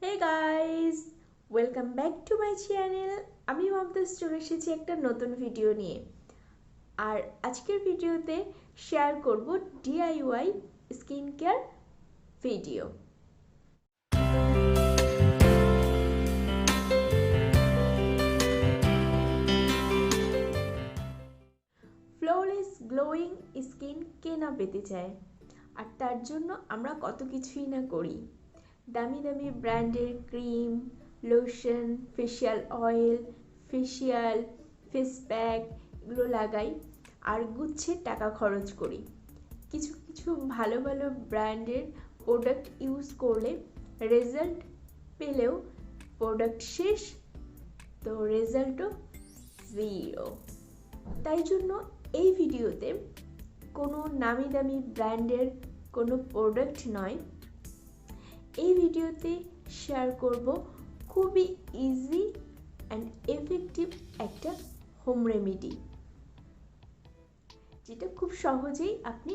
Hey guys, welcome back to my channel. আমি মামতাজ চলে এসেছি একটা নতুন ভিডিও নিয়ে। আর আজকের ভিডিওতে শেয়ার করব DIY skin care video. Flawless glowing skin কে না পেতে চায়, আর তার জন্য আমরা কত কিছুই না করি। দামি দামি ব্র্যান্ডের cream, lotion, facial oil, facial face pack এগুলো লাগাই আর গুচ্ছে টাকা খরচ করি। কিছু কিছু ভালো ভালো ব্র্যান্ডের প্রোডাক্ট ইউজ করলে রেজাল্ট পেলেও প্রোডাক্ট শেষ, তো রেজাল্টও জিরো। তাই জন্য এই ভিডিওতে কোনো নামি দামি ব্র্যান্ডের কোনো প্রোডাক্ট নয়, এই ভিডিওতে শেয়ার করব খুবই ইজি অ্যান্ড এফেক্টিভ একটা হোম রেমেডি, যেটা খুব সহজেই আপনি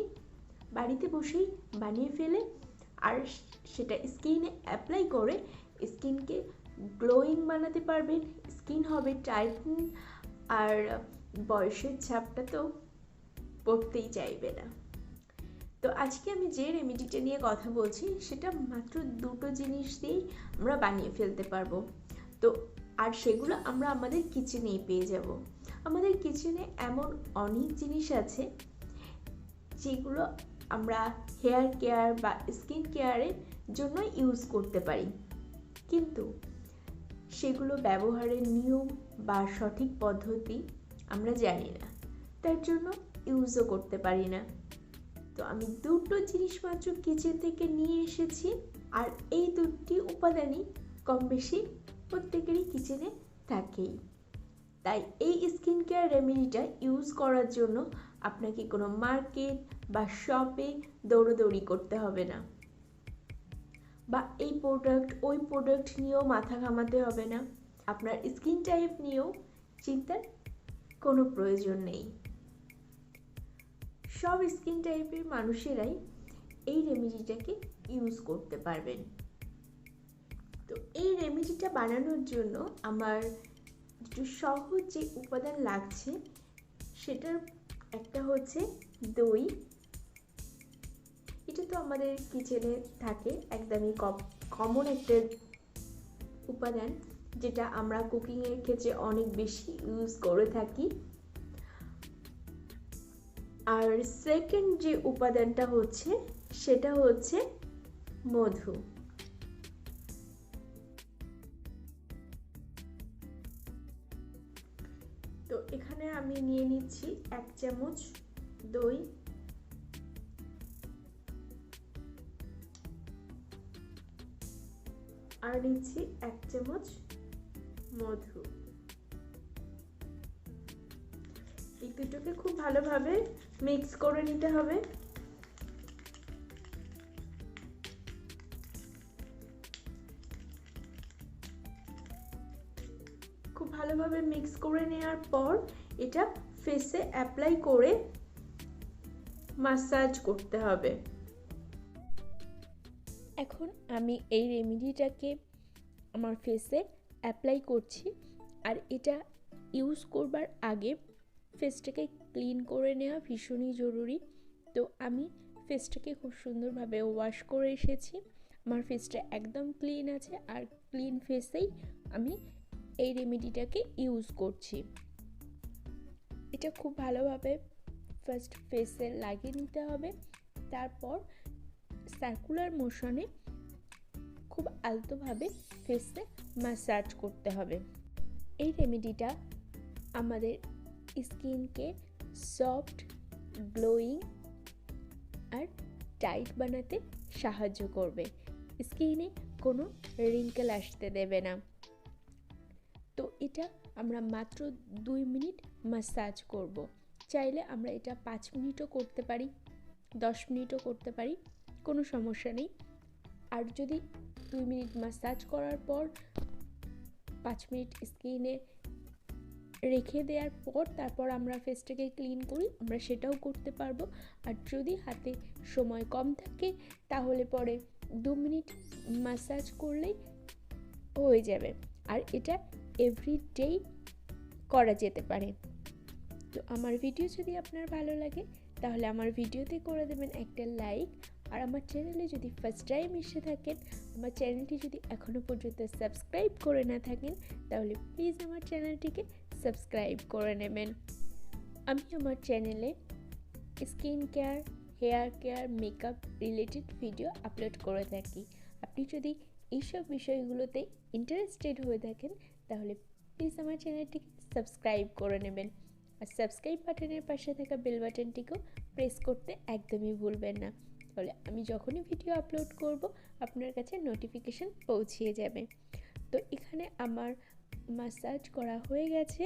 বাড়িতে বসেই বানিয়ে ফেলে আর সেটা স্কিনে অ্যাপ্লাই করে স্কিনকে গ্লোয়িং বানাতে পারবেন। স্কিন হবে টাইটেন আর বয়সের ছাপটা তো পড়তেই চাইবে না। তো আজকে আমি যে রেমেডিটা নিয়ে কথা বলছি সেটা মাত্র দুটো জিনিস দিয়েই আমরা বানিয়ে ফেলতে পারবো। তো আর সেগুলো আমরা আমাদের কিচেনেই পেয়ে যাব। আমাদের কিচেনে এমন অনেক জিনিস আছে যেগুলো আমরা হেয়ার কেয়ার বা স্কিন কেয়ারের জন্য ইউজ করতে পারি, কিন্তু সেগুলো ব্যবহারের নিয়ম বা সঠিক পদ্ধতি আমরা জানি না, তার জন্য ইউজও করতে পারি না। তো আমি দুটো জিনিস মাত্র কিচেন থেকে নিয়ে এসেছি, আর এই দুটি উপাদানই কম বেশি প্রত্যেকেরই কিচেনে থাকেই। তাই এই স্কিন কেয়ার রেমেডিটা ইউজ করার জন্য আপনাকে কোনো মার্কেট বা শপে দৌড়োদৌড়ি করতে হবে না, বা এই প্রোডাক্ট ওই প্রোডাক্ট নিয়েও মাথা ঘামাতে হবে না। আপনার স্কিন টাইপ নিয়েও চিন্তার কোনো প্রয়োজন নেই। সব স্কিন টাইপের মানুষেরাই এই রেমেডিটাকে ইউজ করতে পারবেন। তো এই রেমেডিটা বানানোর জন্য আমার একটু সহজ যে উপাদান লাগছে সেটার একটা হচ্ছে দই। এটা তো আমাদের কিচেনে থাকে, একদমই কমন একটা উপাদান, যেটা আমরা কুকিংয়ের ক্ষেত্রে অনেক বেশি ইউজ করে থাকি। আর সেকেন্ড যে উপাদানটা হচ্ছে সেটা হচ্ছে মধু। তো এখানে আমি নিয়ে নিচ্ছি 1 চামচ দই, আর নিচ্ছি 1 চামচ মধু। এই দুটোকে খুব ভালোভাবে মিক্স করে নিতে হবে। খুব ভালোভাবে মিক্স করে নেওয়ার পর এটা ফেসে অ্যাপ্লাই করে মাসাজ করতে হবে। এখন আমি এই রেমেডিটাকে আমার ফেসে অ্যাপ্লাই করছি, আর এটা ইউজ করবার আগে ফেসটাকে ক্লিন করে নেওয়া ভীষণই জরুরি। তো আমি ফেসটাকে খুব সুন্দরভাবে ওয়াশ করে এসেছি, আমার ফেসটা একদম ক্লিন আছে, আর ক্লিন ফেসেই আমি এই রেমেডিটাকে ইউজ করছি। এটা খুব ভালোভাবে ফার্স্ট ফেসে লাগিয়ে নিতে হবে, তারপর সার্কুলার মোশনে খুব আলতোভাবে ফেসে ম্যাসাজ করতে হবে। এই রেমেডিটা আমাদের স্কিনকে সফট, গ্লোয়িং আর টাইট বানাতে সাহায্য করবে। স্কিনে কোনো রিঙ্কেল আসতে দেবে না। তো এটা আমরা মাত্র 2 মিনিট ম্যাসাজ করব। চাইলে আমরা এটা 5 মিনিটও করতে পারি, 10 মিনিটও করতে পারি, কোনো সমস্যা নেই। আর যদি 2 মিনিট ম্যাসাজ করার পর 5 মিনিট স্কিনে রেখে দেওয়ার পর তারপর আমরা ফেসটাকে ক্লিন করি, আমরা সেটাও করতে পারবো। আর যদি হাতে সময় কম থাকে তাহলে পরে 2 মিনিট ম্যাসাজ করলেই হয়ে যাবে। আর এটা এভরিডে করা যেতে পারে। তো আমার ভিডিও যদি আপনার ভালো লাগে তাহলে আমার ভিডিওতে করে দেবেন একটা লাইক। আর আমার চ্যানেলে যদি ফার্স্ট টাইম এসে থাকেন, আমার চ্যানেলটি যদি এখনও পর্যন্ত সাবস্ক্রাইব করে না থাকেন, তাহলে প্লিজ আমার চ্যানেলটিকে সাবস্ক্রাইব করে নেবেন। আমি আমার চ্যানেলে skin care, hair care, makeup related video upload করে থাকি। আপনি যদি এইসব বিষয়গুলোতে ইন্টারেস্টেড হয়ে থাকেন তাহলে প্লিজ আমার চ্যানেলটিকে সাবস্ক্রাইব করে নেবেন। আর সাবস্ক্রাইব বাটনের পাশে থাকা বেল বাটনটিকেও প্রেস করতে একদমই ভুলবেন না, তাহলে আমি যখনই ভিডিও আপলোড করব আপনার কাছে নোটিফিকেশান পৌঁছিয়ে যাবে। তো এখানে আমার ম্যাসাজ করা হয়ে গেছে।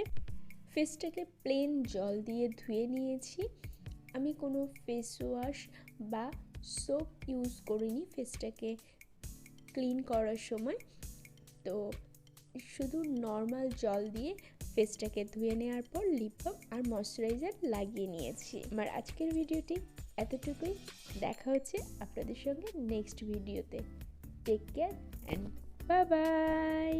ফেসটাকে প্লেন জল দিয়ে ধুয়ে নিয়েছি। আমি কোনো ফেস ওয়াশ বা সোপ ইউজ করিনি ফেসটাকে ক্লিন করার সময়। তো শুধু নর্মাল জল দিয়ে ফেসটাকে ধুয়ে নেওয়ার পর লিপ বাম আর ময়শ্চারাইজার লাগিয়ে নিয়েছি। আমার আজকের ভিডিওটি এতটুকুই। দেখা হচ্ছে আপনাদের সঙ্গে নেক্সট ভিডিওতে। Take care and bye by.